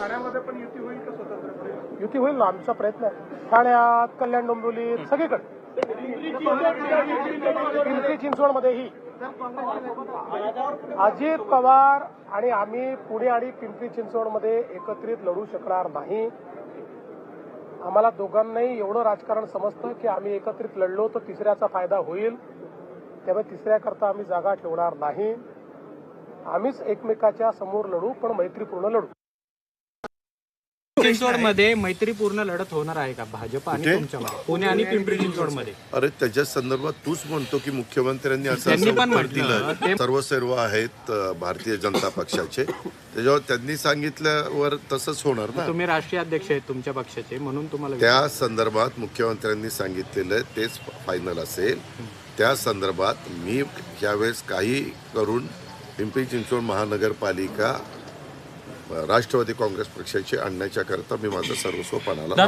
ठाण्यामध्ये पण युती होईल का स्वतंत्र? युती होईल ना, आमचा प्रयत्न आहे. ठाण्यात, कल्याण डोंबिवलीत, सगळीकडे. पिंपरी चिंचवडमध्येही अजित पवार आणि आम्ही पुणे आणि पिंपरी चिंचवडमध्ये एकत्रित लढू शकणार नाही. आम्हाला दोघांनाही एवढं राजकारण समजतं की आम्ही एकत्रित लढलो तर तिसऱ्याचा फायदा होईल, त्यामुळे तिसऱ्याकरता आम्ही जागा ठेवणार नाही. आम्हीच एकमेकाच्या समोर लढू, पण मैत्रीपूर्ण लढू. चिंचवडमध्ये मैत्रीपूर्ण लढत होणार आहे का भाजप आणि तुमच्यामध्ये, पुणे आणि पिंपरी चिंचवडमध्ये? अरे त्याच्या संदर्भात तूच म्हणतो की मुख्यमंत्र्यांनी असं त्यांनी पण उत्तर म्हटलं. दिलं. सर्व आहेत भारतीय जनता पक्षाचे, त्याच्यावर त्यांनी सांगितल्यावर तसंच होणार ना. तुम्ही राष्ट्रीय अध्यक्ष आहेत तुमच्या पक्षाचे, म्हणून तुम्हाला त्या संदर्भात मुख्यमंत्र्यांनी सांगितलेलं तेच फायनल असेल. त्या संदर्भात मी यावेळेस काही करून पिंपरी चिंचवड महानगरपालिका राष्ट्रवादी काँग्रेस पक्षाची आणण्याच्या करता मी माझं सर्वस्व पणाला